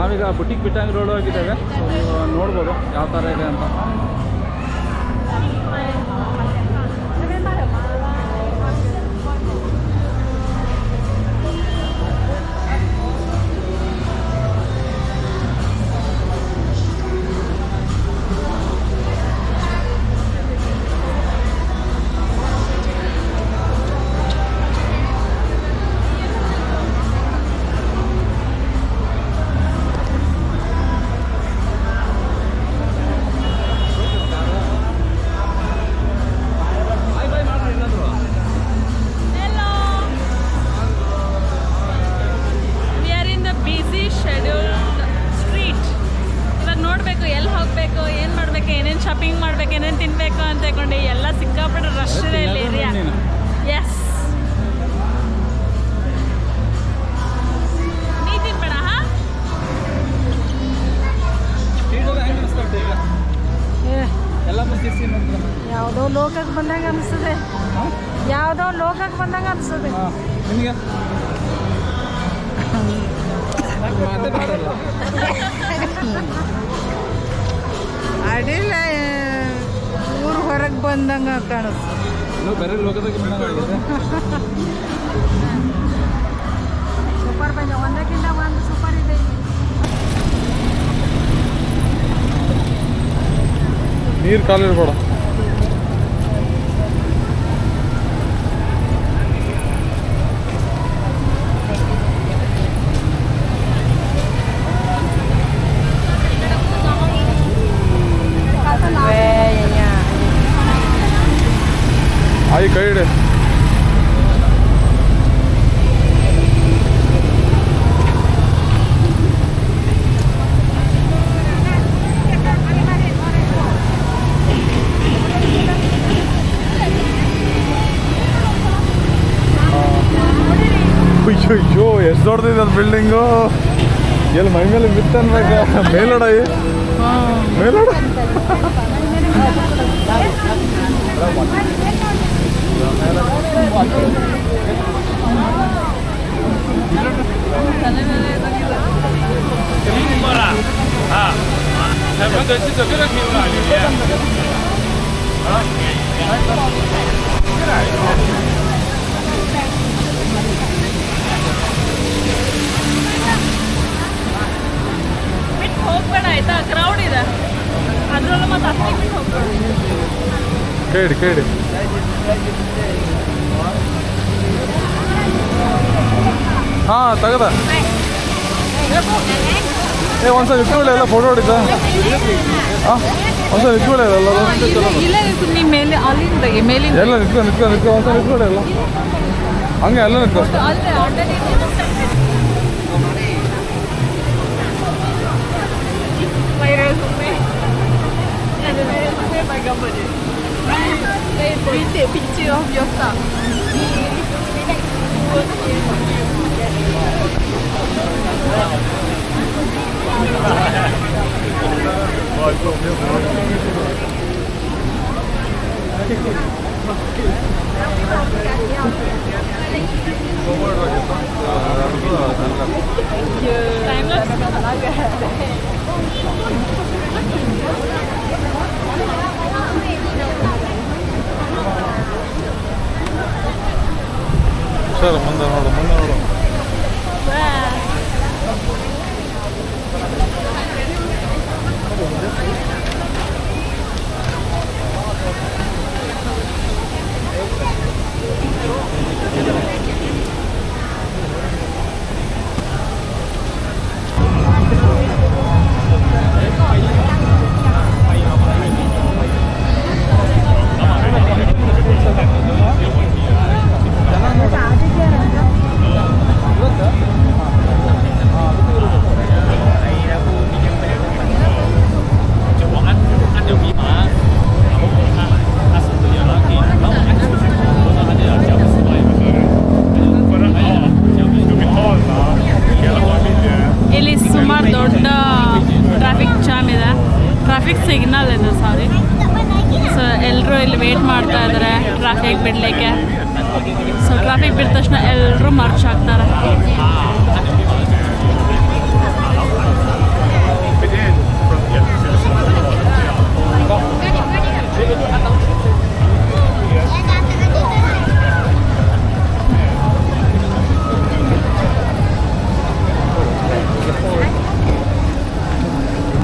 ನಾವೀಗ boutique ಬಿಟ್ಟಂಗೆ road ಹೋಗಿದ್ದೇವೆ. So ನೀವು ನೋಡ್ಬೋದು ಯಾವ ಥರ ಇದೆ ಅಂತ. ಶಾಪಿಂಗ್ ಮಾಡ್ಬೇಕು, ಏನೇನು ತಿನ್ಬೇಕು ಅಂತ ಹೇಳ್ಕೊಂಡು ಎಲ್ಲ ಸಿಕ್ಕಾಪಟ್ಟೆ ರಶ್ ಇದೆ ಇಲ್ಲಿ ಏರಿಯಾ. ಎಸ್, ನೀ ತಿನ್ಬೇಡ. ಯಾವುದೋ ಲೋಕಕ್ಕೆ ಬಂದಂಗೆ ಅನಿಸ್ತದೆ, ಯಾವುದೋ ಲೋಕಕ್ಕೆ ಬಂದಂಗೆ ಅನಿಸ್ತದೆ. ಅಡಿಲ್ಲ, ಊರು ಹೊರಗೆ ಬಂದಂಗೆ ಕಾಣಿಸ್ತದೆ. ಬೇರೆ ಲೋಕದಾಗ ಸೂಪರ್ ಬಂದ, ಒಂದಕ್ಕಿಂತ ಒಂದು ಸೂಪರ್ ಇದೆ. ನೀರು ಕಾಲಿರ್ಬೇಡ. आई कई ಅಯ್ಯೋ ಎಷ್ಟು ದೊಡ್ಡದಿದೆ ಅದು ಬಿಲ್ಡಿಂಗು. ಎಲ್ಲಿ ಮೈ ಮೇಲೆ ಬಿತ್ತು ಅನ್ಬೇಕು. ಮೇಲೋಡ ಮೇಲೋಡ ಹೋಗ್ಬೇಡ ಆಯ್ತಾ, ಕ್ರೌಡ್ ಇದೆ ಅದ್ರಲ್ಲೂ. ಮತ್ತೆ ಅಷ್ಟೇ ಬಿಟ್ಟು ಹೋಗ್ಬೇಡ. ಕೇಳಿ ಕೇಳಿ. ಹಾಂ ತಗದ ಒಂದ್ಸಲ ಇಟ್ಕೊಳ್ಳಿ, ಎಲ್ಲ ಫೋಟೋ ಹೊಡಿತ. ಹಾಂ ಒಂದ್ಸಲ ಇಟ್ಕೊಳ್ಳಿ ಅಲ್ಲ ಇಲ್ಲ ಮೇಲೆ ಅಲ್ಲಿಂದ ಮೇಲಿಂದ ಎಲ್ಲ ನಿತ್ಕೊ ನಿತ್ಕೊ ನಿತ್ಕೊ ಒಂದ್ಸಲ ಇಟ್ಕೊಳ್ಳಿ ಅಲ್ಲ ಹಂಗೆ ಎಲ್ಲ ನಿತ್ಕೊ. ಸರ್ ಮುಂದೆ ನೋಡು ಮುಂದೆ ನೋಡು. ಟ್ರಾಫಿಕ್ ಸಿಗ್ನಲ್ ಇದೆ, ಸಾರಿ. ಸೊ ಎಲ್ಲರೂ ಇಲ್ಲಿ ವೇಟ್ ಮಾಡ್ತಾ ಇದ್ದಾರೆ ಟ್ರಾಫಿಕ್ ಬಿಡಲಿಕ್ಕೆ. ಸೊ ಟ್ರಾಫಿಕ್ ಬಿಟ್ಟ ತಕ್ಷಣ ಎಲ್ಲರೂ ಮಾರ್ಚ್ ಆಗ್ತಾರೆ.